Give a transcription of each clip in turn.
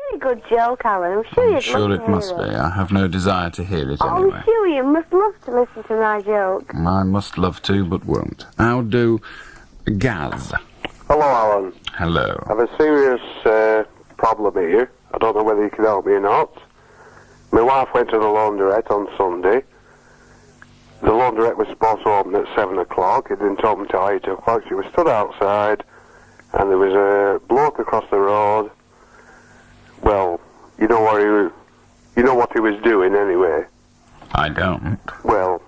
very good joke, Alan. I'm sure you'd Sure love it to must hear be. it. I have no desire to hear it Oh, anyway. sure, you must love to listen to my joke. I must love to, but won't. How do Gaz? Hello, Alan. Hello. I have a serious problem here. I don't know whether you can help me or not. My wife went to the laundrette on Sunday. The laundrette was supposed to open at 7 o'clock. It didn't open till 8 o'clock. She was stood outside, and there was a bloke across the road. Well, you know what he was doing anyway. I don't. Well,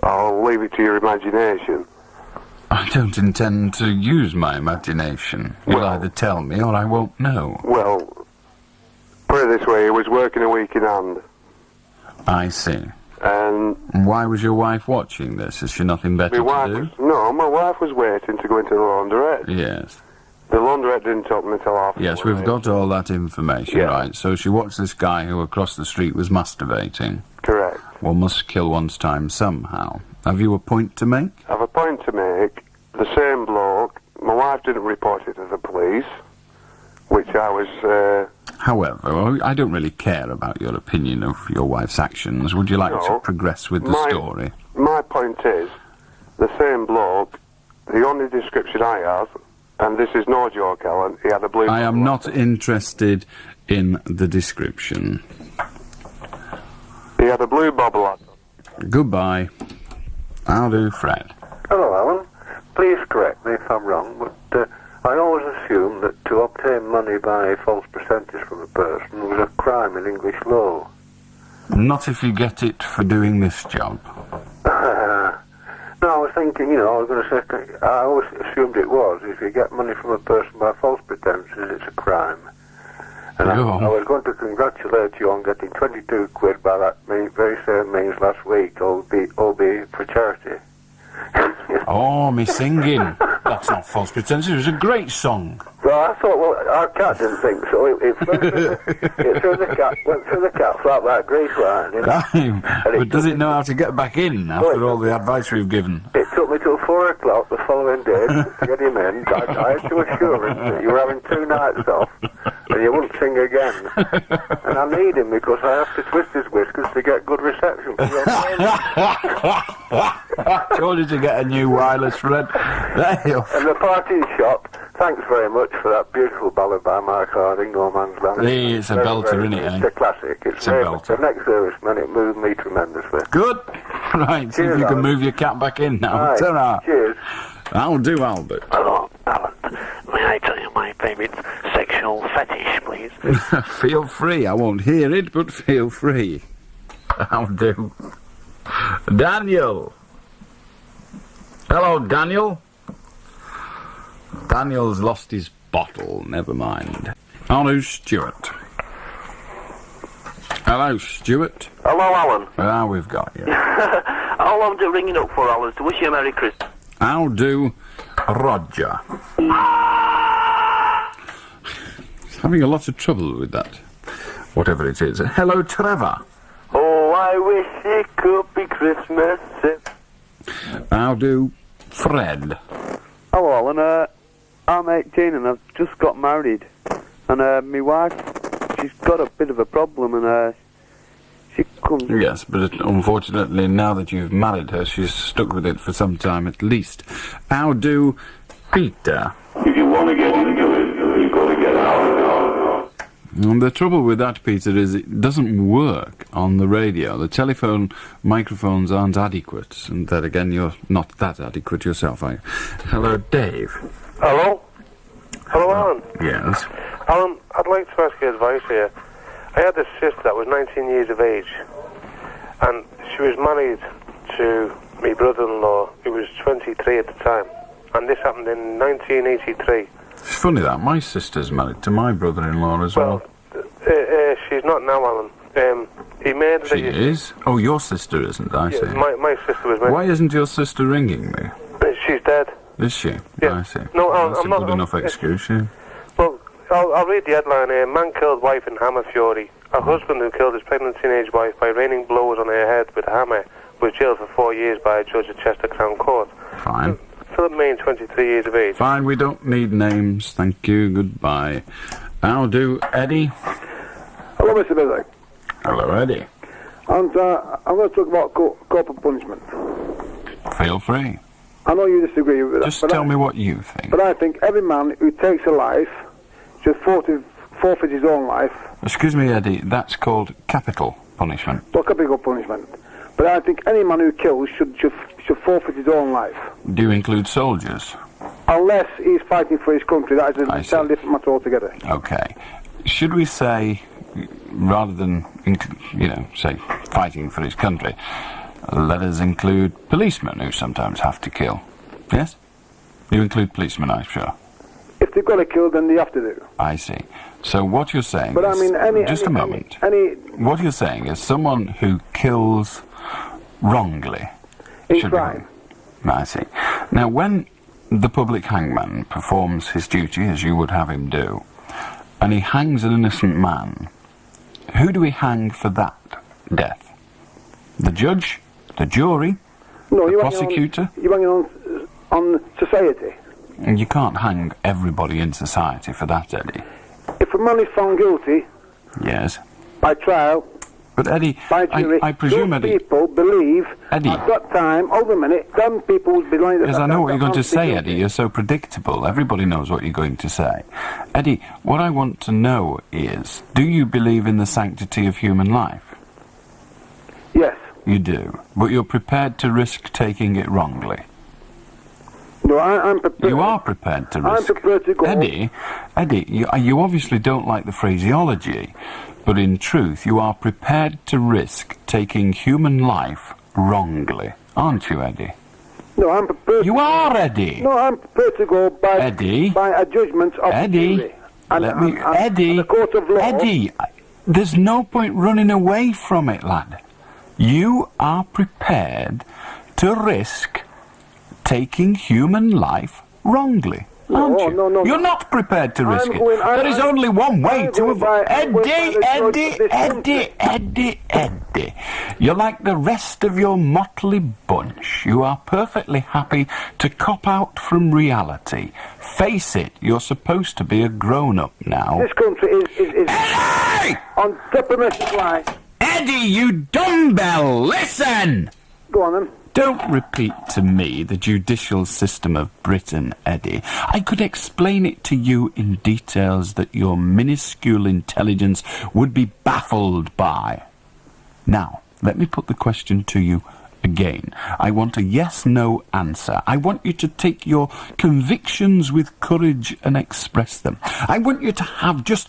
I'll leave it to your imagination. I don't intend to use my imagination. You'll either tell me or I won't know. Well, put it this way, he was working a week in hand. I see. And why was your wife watching this? Is she nothing better to do? No, my wife was waiting to go into the laundrette. Yes. The laundrette didn't open until after. Yes, we've got all that information, Yeah. right. So she watched this guy who across the street was masturbating. Correct. One must kill one's time somehow. Have you a point to make? I have a point to make. The same bloke, my wife didn't report it to the police, which I was... However, I don't really care about your opinion of your wife's actions. Would you like to progress with the story? My point is, the same bloke, the only description I have, and this is no joke, Alan, he had a blue... I am not interested in the description. He had a blue bobble hat. Goodbye. I'll do Fred. Hello, Alan. Please correct me if I'm wrong, but I always assumed that to obtain money by a false percentage from a person was a crime in English law. Not if you get it for doing this job. No, I was thinking, I was going to say, I always assumed it was. If you get money from a person by false pretenses, it's a crime. And I was going to congratulate you on getting 22 quid by that very same means last week, albeit for charity. Oh, me singing. That's not false pretense. It was a great song. Well, I thought, our cat didn't think so. It went through the cat flat like grease line. But does it know how to get back in after all the advice we've given? It took me till 4 o'clock the following day to get him in. I had to assure him that you were having 2 nights off and you wouldn't sing again. And I need him because I have to twist his whiskers to get good reception for your I told you to get a new wireless, Fred. And the party shop, thanks very much for that beautiful ballad by Mark Harding, No Man's Land. It's a belter, isn't it? It's a classic. It's a belter. The next serviceman, it moved me tremendously. Good. Right, see if you can move your cat back in now. Right. Ta-ra. Cheers. I'll do, Albert. Hello, Alan. May I tell you my favourite sexual fetish, please? Feel free. I won't hear it, but feel free. I'll do. Daniel. Hello, Daniel. Daniel's lost his bottle. Never mind. Hello, Stuart. Hello, Stuart. Hello, Alan. Ah, we've got you. All I'm ringing up for, Alan, is to wish you a Merry Christmas. I'll do Roger. He's having a lot of trouble with that. Whatever it is. Hello, Trevor. Oh, I wish it could be Christmas. I'll do Fred. Hello, Alan. I'm 18 and I've just got married. And my wife, she's got a bit of a problem and she comes... Yes, but unfortunately now that you've married her, she's stuck with it for some time at least. I'll do Peter. If you want to get into it, you've got to get out. And the trouble with that, Peter, is it doesn't work on the radio. The telephone microphones aren't adequate. And then again, you're not that adequate yourself, are you? Hello, Dave. Hello? Hello, Alan. Yes. Alan, I'd like to ask your advice here. I had this sister that was 19 years of age, and she was married to my brother-in-law, who was 23 at the time, and this happened in 1983. It's funny that. My sister's married to my brother-in-law as well. She's not now, Alan. He made... She is? Oh, your sister isn't, I see. My sister was married. Why isn't your sister ringing me? She's dead. Is she? Yeah. I see. No, That's a good enough excuse, yeah. Well, I'll read the headline here. Man killed wife in hammer fury. A husband who killed his pregnant teenage wife by raining blows on her head with a hammer was jailed for 4 years by a judge at Chester Crown Court. Fine. Philip Main, 23 years of age. Fine, we don't need names, thank you, goodbye. I'll do Eddie. Hello, Mr. Beswick. Hello, Eddie. And I'm going to talk about corporal punishment. Feel free. I know you disagree with that. Just tell me what you think. But I think every man who takes a life should forfeit his own life. Excuse me, Eddie, that's called capital punishment. Well, capital punishment. But I think any man who kills should forfeit his own life. Do you include soldiers? Unless he's fighting for his country. That is an I entirely see. different matter altogether. Okay. Should we say, rather than, say, fighting for his country, let us include policemen who sometimes have to kill? Yes? You include policemen, I'm sure. If they've got to kill, then they have to do. I see. So what you're saying But is... I mean, just a moment. What you're saying is someone who kills wrongly in should crime. I see. Now, when the public hangman performs his duty, as you would have him do, and he hangs an innocent man, who do we hang for that death? The judge? The jury? No, the prosecutor? You're hanging on society. And you can't hang everybody in society for that, Eddie. If a man is found guilty... Yes. By trial... But Eddie, by jury, I presume, those Eddie... people believe Eddie, at that time, hold a minute, them people would be lying... Yes, I know what you're going to say, Eddie. You're so predictable. Everybody knows what you're going to say. Eddie, what I want to know is, do you believe in the sanctity of human life? Yes. You do. But you're prepared to risk taking it wrongly? No, I'm prepared. You are prepared to risk. I'm prepared to go... Eddie, you obviously don't like the phraseology, but in truth, you are prepared to risk taking human life wrongly, aren't you, Eddie? No, I'm prepared... You are, Eddie! No, I'm prepared to go by... Eddie? By a judgment of Eddie, jury. Eddie, the court of law... Eddie, there's no point running away from it, lad. You are prepared to risk taking human life wrongly, aren't you? No. You're not prepared to risk it. There is only one way to avoid... Eddie. You're like the rest of your motley bunch. You are perfectly happy to cop out from reality. Face it, you're supposed to be a grown-up now. This country is Eddie! on diplomatic line. Eddie, you dumbbell, listen! Go on, then. Don't repeat to me the judicial system of Britain, Eddie. I could explain it to you in details that your minuscule intelligence would be baffled by. Now, let me put the question to you again. I want a yes-no answer. I want you to take your convictions with courage and express them. I want you to have just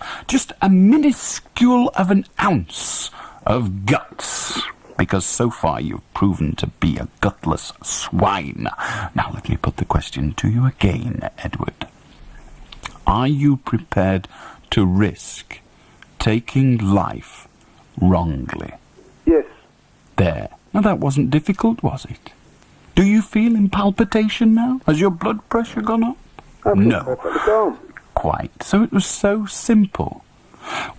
a minuscule of an ounce of guts. Because so far you've proven to be a gutless swine. Now let me put the question to you again, Edward. Are you prepared to risk taking life wrongly? Yes. There. Now that wasn't difficult, was it? Do you feel in palpitation now? Has your blood pressure gone up? No. Quite. So it was so simple.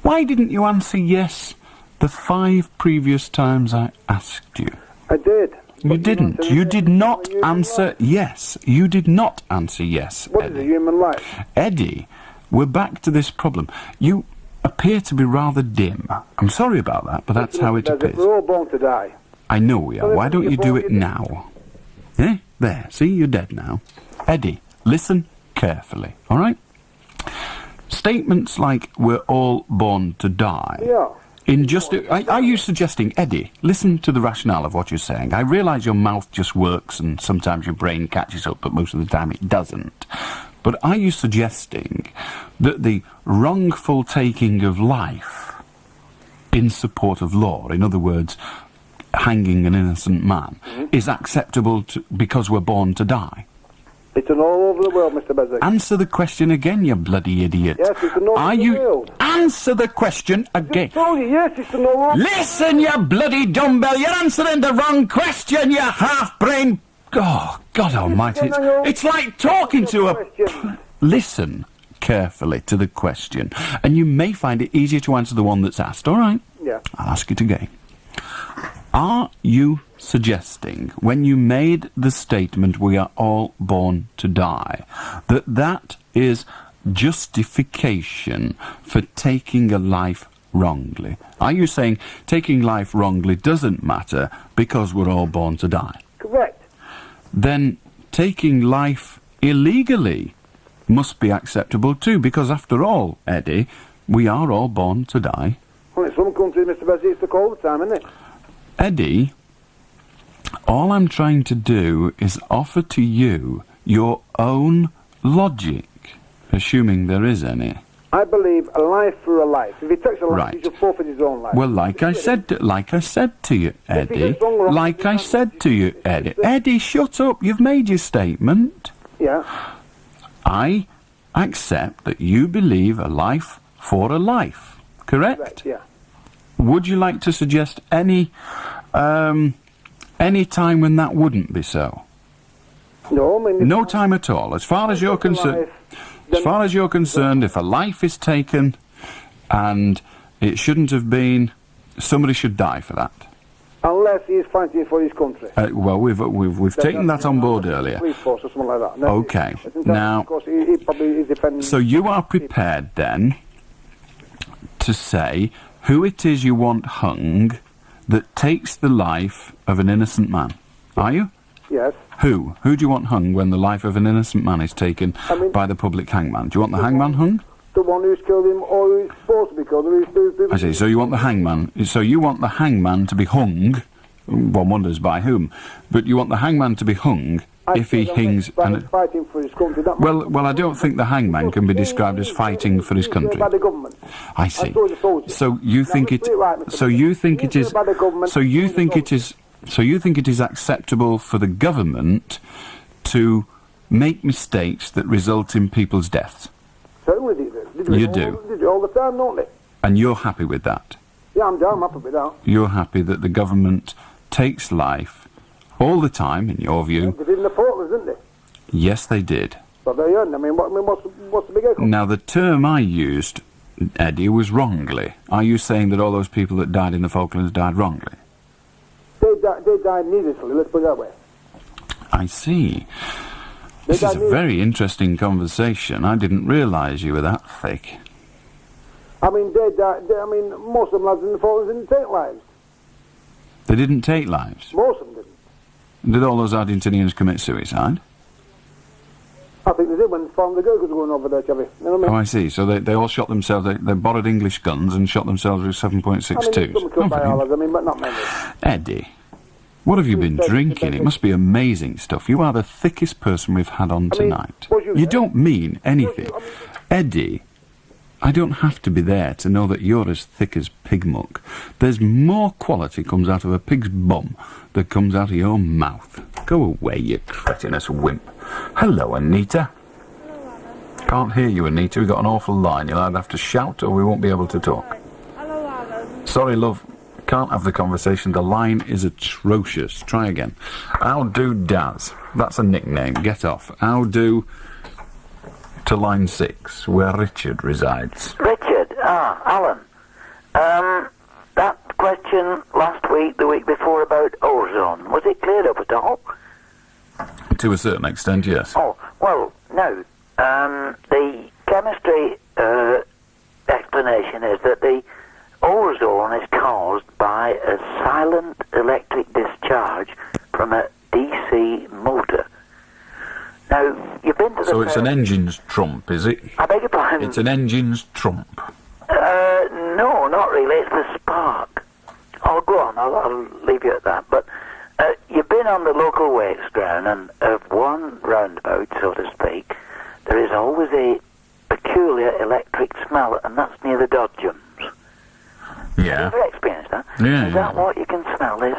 Why didn't you answer yes the 5 previous times I asked you? I did. You didn't. You did not answer yes. You did not answer yes, What is a human life? Eddie, we're back to this problem. You appear to be rather dim. I'm sorry about that, but that's how it appears. We're all born to die. I know we are. Why don't you do it now? Eh? There. See, you're dead now. Eddie, listen carefully, all right? Statements like, we're all born to die... Yeah. Are you suggesting, Eddie, listen to the rationale of what you're saying. I realise your mouth just works and sometimes your brain catches up, but most of the time it doesn't. But are you suggesting that the wrongful taking of life in support of law, in other words, hanging an innocent man, is acceptable because we're born to die? It's an all over the world, Mr. Beswick. Answer the question again, you bloody idiot. Yes, it's an all over the world. Answer the question again. I told you, yes, it's an all over. Listen, you bloody dumbbell. You're answering the wrong question, you half-brain... Oh, God almighty. It's like talking to a... Listen carefully to the question, and you may find it easier to answer the one that's asked, all right? Yeah. I'll ask it again. Are you suggesting, when you made the statement, we are all born to die, that is justification for taking a life wrongly? Are you saying taking life wrongly doesn't matter because we're all born to die? Correct. Then taking life illegally must be acceptable too, because after all, Eddie, we are all born to die. Well, in some countries, Mr. Bessie, it's the cold time, isn't it? Eddie, all I'm trying to do is offer to you your own logic, assuming there is any. I believe a life for a life. If he takes a life, Right. he should forfeit his own life. Well, like I said to you, Eddie. Like I said to you, Eddie. Eddie, shut up. You've made your statement. Yeah. I accept that you believe a life for a life. Correct? Right, yeah. Would you like to suggest any time when that wouldn't be so? No, I mean... No time at all. As far as you're concerned, if a life is taken and it shouldn't have been, somebody should die for that. Unless he is fighting for his country. Well, we've taken that on board earlier. Police force or something like that. No, Okay. it's Now, of course, he probably is defending... so you are prepared then to say who it is you want hung that takes the life of an innocent man. Are you? Yes. Who? Who do you want hung when the life of an innocent man is taken by the public hangman? Do you want the hangman hung? The one who's killed him, or who's supposed to be killed, or who's... I see. So you want the hangman. So you want the hangman to be hung. One wonders by whom, but you want the hangman to be hung if he hangs. Fighting for his country. Well, I don't think the hangman can be described as fighting for his country. By the government. I see. So you think it? So you think it is? So you think it is? So you think it is acceptable for the government to make mistakes that result in people's deaths? Certainly they do. You do. They do all the time, don't they? And you're happy with that? Yeah, I'm happy with that. You're happy that the government takes life all the time, in your view? They did in the Falklands, didn't they? Yes, they did. But they earned. I mean, what's the big echo? Now, the term I used, Eddie, was wrongly. Are you saying that all those people that died in the Falklands died wrongly? They died needlessly, let's put it that way. I see. This is a very interesting conversation. I didn't realise you were that thick. I mean, most of them lads in the Falklands didn't take lives. They didn't take lives? Most of them didn't. Did all those Argentinians commit suicide? I think they did when the girls were going over there, Chevy. You know what I mean? Oh, I see. So they all shot themselves. They borrowed English guns and shot themselves with 7.62s. I mean, some killed by ours, but not many. Eddie, what have you been drinking? It must be amazing stuff. You are the thickest person we've had on tonight. You don't mean anything. Eddie, I don't have to be there to know that you're as thick as pig muck. There's more quality comes out of a pig's bum than comes out of your mouth. Go away, you cretinous wimp. Hello, Anita. Can't hear you, Anita. We've got an awful line. You'll either have to shout or we won't be able to talk. Hello, Alan. Sorry, love. Can't have the conversation. The line is atrocious. Try again. How do Daz? That's a nickname. Get off. How do to line 6, where Richard resides. Richard? Alan. That question last week, the week before about ozone, was it cleared up at all? To a certain extent, yes. Oh, well, no. The chemistry explanation is that the ozone is caused by a silent electric discharge from a DC motor. Now, you've been to the... So it's an engine's trump, is it? I beg your pardon? It's an engine's trump. No, not really. It's the spark. Oh, go on. I'll leave you at that. But you've been on the local wakes ground, and of one roundabout, so to speak, there is always a peculiar electric smell, and that's near the dodgems. Yeah. Have you ever experienced that? Yeah. Is that what you can smell is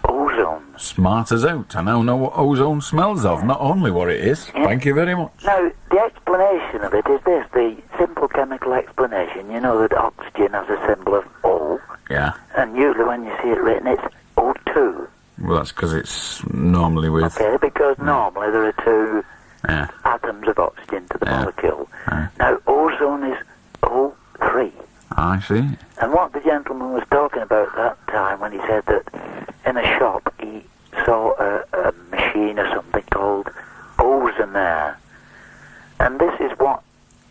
ozone? Smart as out. I now know what ozone smells of, not only what it is. Yeah. Thank you very much. Now, the explanation of it is this, the simple chemical explanation. You know that oxygen has a symbol of O. Yeah. And usually when you see it written, it's O2. Well, that's because it's normally with... Okay, because normally there are two atoms of oxygen to the molecule. Now, ozone is O3. I see. And what the gentleman was talking about that time when he said that in a shop he saw a machine or something called Ozone. And this is what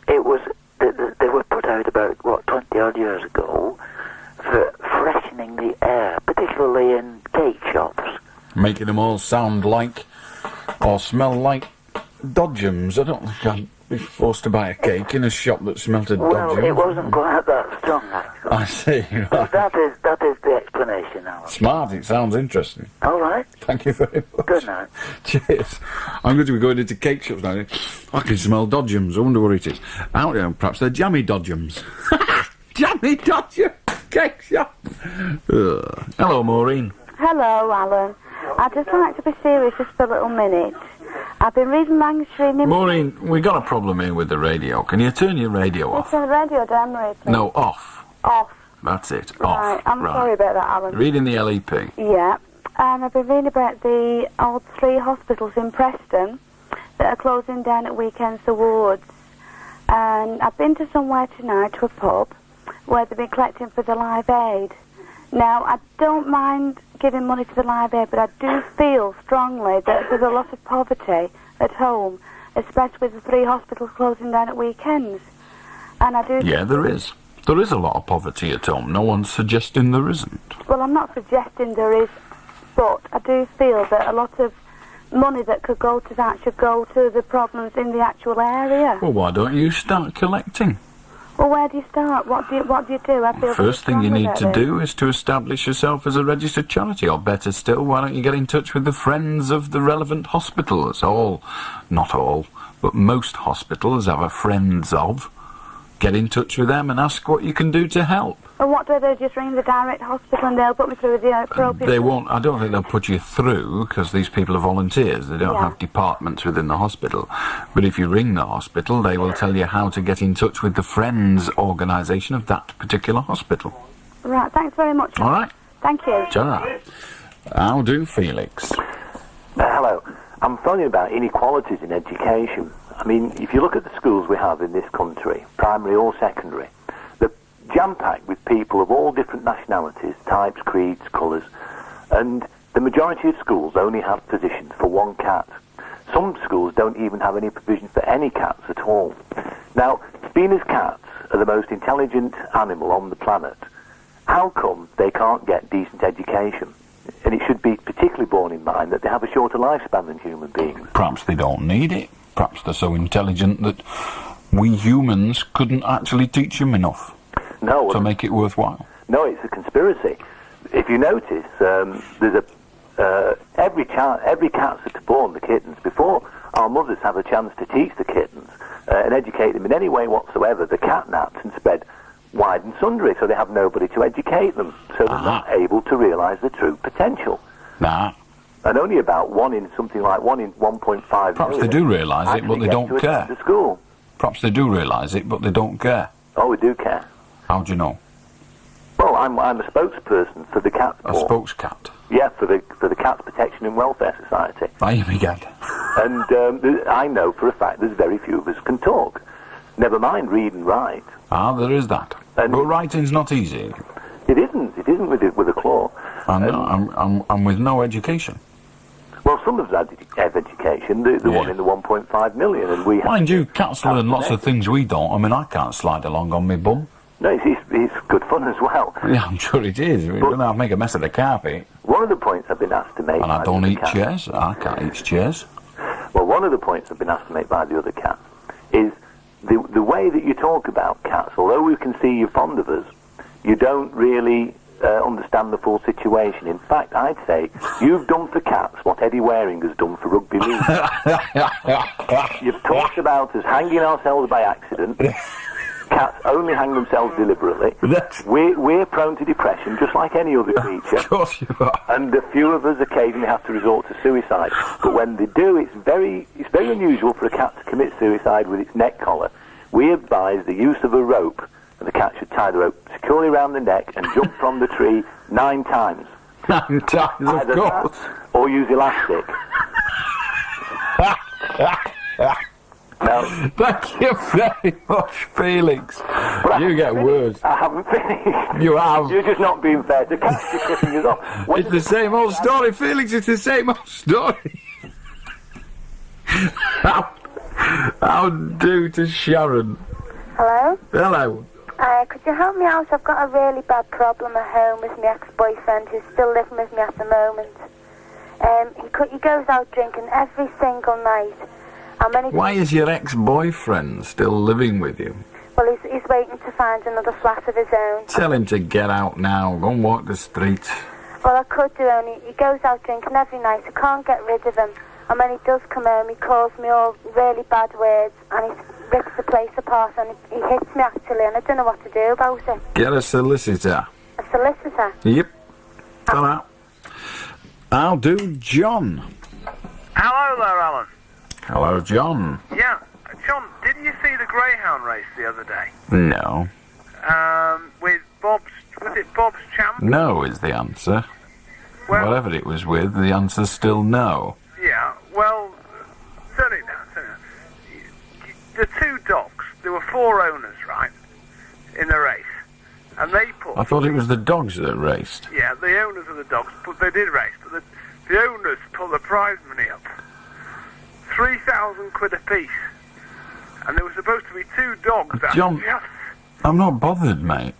it was, they were put out about, 20 odd years ago, for freshening the air, particularly in cake shops. Making them all sound like or smell like dodgems. I don't think I'd be forced to buy a cake in a shop that smelt of Well, dodgems. it wasn't quite that strong, actually. I see. Right. That is the explanation, Alan. Smart, it sounds interesting. All right. Thank you very much. Good night. Cheers. I'm going to be going into cake shops now. I can smell dodgems. I wonder what it is. Out there, perhaps they're jammy dodgems. Jammy dodgems! Cake shop! Hello, Maureen. Hello, Alan. I'd just like to be serious just for a little minute. I've been reading magazine... Maureen, we got a problem here with the radio. Can you turn your radio off? It's on the radio, Demery, please. No, off. Off. That's it. Right, Off. I'm sorry about that, Alan. Reading the LEP. Yeah. And I've been reading about the old 3 hospitals in Preston that are closing down at weekends for wards. And I've been to somewhere tonight, to a pub, where they've been collecting for the Live Aid. Now, I don't mind giving money to the Live Aid, but I do feel strongly that there's a lot of poverty at home, especially with the 3 hospitals closing down at weekends. And I do... Yeah, there is. There is a lot of poverty at home. No one's suggesting there isn't. Well, I'm not suggesting there is, but I do feel that a lot of money that could go to that should go to the problems in the actual area. Well, why don't you start collecting? Well, where do you start? What do you do? I feel First thing you need to do is to establish yourself as a registered charity, or better still, why don't you get in touch with the friends of the relevant hospitals? Not all, but most hospitals have a friends of. Get in touch with them and ask what you can do to help. And what do they just ring the direct hospital and they'll put me through with the appropriate... They won't. I don't think they'll put you through, because these people are volunteers. They don't have departments within the hospital. But if you ring the hospital, they will tell you how to get in touch with the Friends organisation of that particular hospital. Right, thanks very much. All right. Thank you. Ta-ra. How do, Felix? Hello. I'm phoning about inequalities in education. I mean, if you look at the schools we have in this country, primary or secondary, they're jam-packed with people of all different nationalities, types, creeds, colours, and the majority of schools only have positions for one cat. Some schools don't even have any provision for any cats at all. Now, being as cats are the most intelligent animal on the planet, how come they can't get decent education? And it should be particularly borne in mind that they have a shorter lifespan than human beings. Perhaps they don't need it. Perhaps they're so intelligent that we humans couldn't actually teach them enough to make it worthwhile. No, it's a conspiracy. If you notice, there's every cats that are born, the kittens, before our mothers have a chance to teach the kittens and educate them in any way whatsoever, the cat naps and spread wide and sundry, so they have nobody to educate them, so they're not able to realise their true potential. And only about 1 in 1.5 Perhaps they do realise it, but they don't care. To school. Perhaps they do realise it, but they don't care. Oh, we do care. How do you know? Well, I'm a spokesperson for the cat. A spokescat? Yeah, for the Cats Protection and Welfare Society. Aye, my God. And I know for a fact there's very few of us can talk. Never mind read and write. There is that. But writing's not easy. It isn't. It isn't with a claw. I know. I'm with no education. Well, some of us have education, the one in the 1.5 million, and we have... Mind you, cats learn lots of things we don't. I mean, I can't slide along on my bum. No, it's good fun as well. Yeah, I'm sure it is. We don't have to make a mess of the carpet. One of the points I've been asked to make... And I don't eat chairs. I can't eat chairs. Well, one of the points I've been asked to make by the other cat is the way that you talk about cats, although we can see you're fond of us, you don't really... understand the full situation. In fact, I'd say you've done for cats what Eddie Waring has done for rugby league. You've talked about us hanging ourselves by accident. Cats only hang themselves deliberately. We're prone to depression, just like any other creature. Of course you are. And a few of us occasionally have to resort to suicide. But when they do, it's very unusual for a cat to commit suicide with its neck collar. We advise the use of a rope. And the cat should tie the rope securely around the neck and jump from the tree 9 times. 9 times, of course. Or use elastic. Now, thank you very much, Felix. You get words. I haven't finished. You have. You're just not being fair. The cat's just cutting us off. It's the same old story, Felix. It's the same old story. How do to Sharon? Hello? Hello. Could you help me out? I've got a really bad problem at home with my ex-boyfriend who's still living with me at the moment. He goes out drinking every single night. Why is your ex-boyfriend still living with you? Well, he's waiting to find another flat of his own. Tell him to get out now. Go and walk the streets. Well, I could do, only he goes out drinking every night. I can't get rid of him. And when he does come home, he calls me all really bad words and he rips the place apart and he hits me actually, and I don't know what to do about it. Get a solicitor. A solicitor? Yep. Come out. I'll do John. Hello there, Alan. Hello, John. Yeah, John, didn't you see the Greyhound race the other day? No. With was it Bob's Champ? No is the answer. Well, whatever it was with, the answer's still no. Yeah, well, turn it down. The two dogs, there were 4 owners, right, in the race, and they put... I thought it was the dogs that raced. Yeah, the owners of the dogs, but they did race, but the owners put the prize money up. 3,000 quid a piece. And there were supposed to be 2 dogs that... John, I'm not bothered, mate.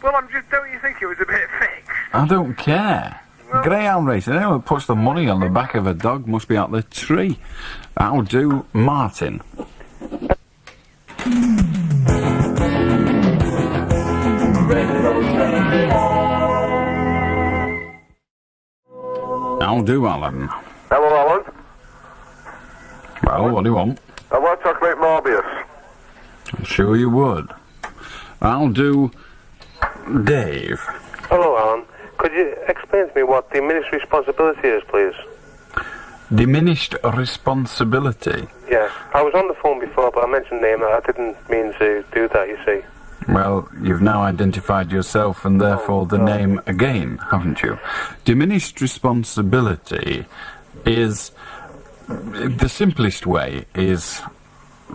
Well, don't you think it was a bit fixed? I don't care. Well, Greyhound racing, anyone who puts the money on the back of a dog must be out the tree. I'll do Martin. I'll do Alan. Hello, Alan. Well, what do you want? I want chocolate Morbius. I'm sure you would. I'll do Dave. Hello, Alan. Could you explain to me what diminished responsibility is, please? Diminished responsibility? Yeah, I was on the phone before, but I mentioned name. I didn't mean to do that, you see. Well, you've now identified yourself and therefore the name again, haven't you? Diminished responsibility is... The simplest way is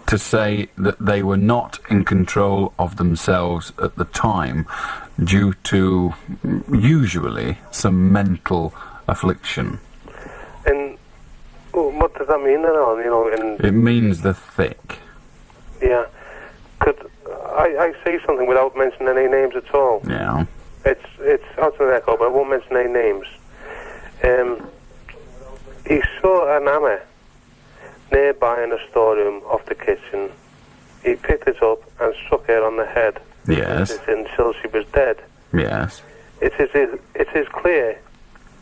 to say that they were not in control of themselves at the time due to usually some mental affliction. And what does that mean then, Alan? You know, It means they're thick. Yeah. Could I say something without mentioning any names at all? Yeah. It's out of an echo, but I won't mention any names. He saw an hammer nearby in the storeroom of the kitchen. He picked it up and struck her on the head. Yes. Until she was dead. Yes. It is clear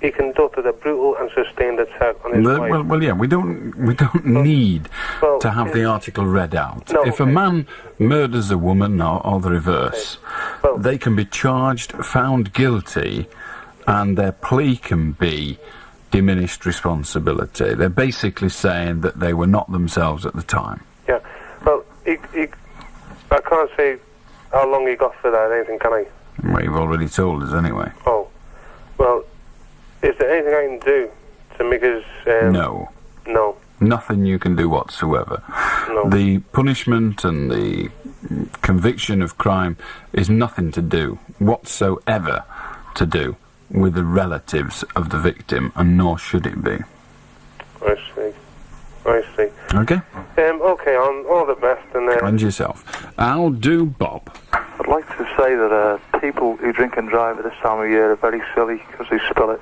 he conducted a brutal and sustained attack on his wife. Well, yeah, we don't need to have the article read out. No, if a man murders a woman or the reverse, they can be charged, found guilty, and their plea can be diminished responsibility. They're basically saying that they were not themselves at the time. Yeah. Well, I can't say how long he got for that or anything, can I? Well, you've already told us anyway. Oh. Well, is there anything I can do to make his... No. No. Nothing you can do whatsoever. No. The punishment and the conviction of crime is nothing to do whatsoever to do with the relatives of the victim, and nor should it be. I see. Okay? Okay, all the best, And yourself. I'll do Bob. I'd like to say that people who drink and drive at this time of year are very silly because they spill it.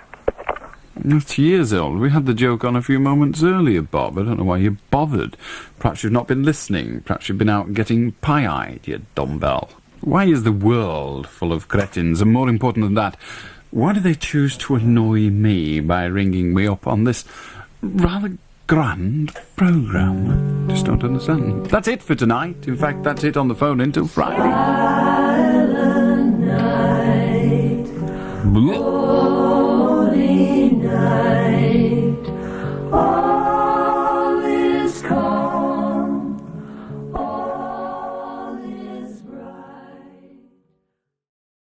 It's years old. We had the joke on a few moments earlier, Bob. I don't know why you're bothered. Perhaps you've not been listening. Perhaps you've been out getting pie-eyed, you dumbbell. Why is the world full of cretins? And more important than that, why do they choose to annoy me by ringing me up on this rather grand programme? I just don't understand. That's it for tonight. In fact, that's it on the phone until Friday. Silent night, holy night.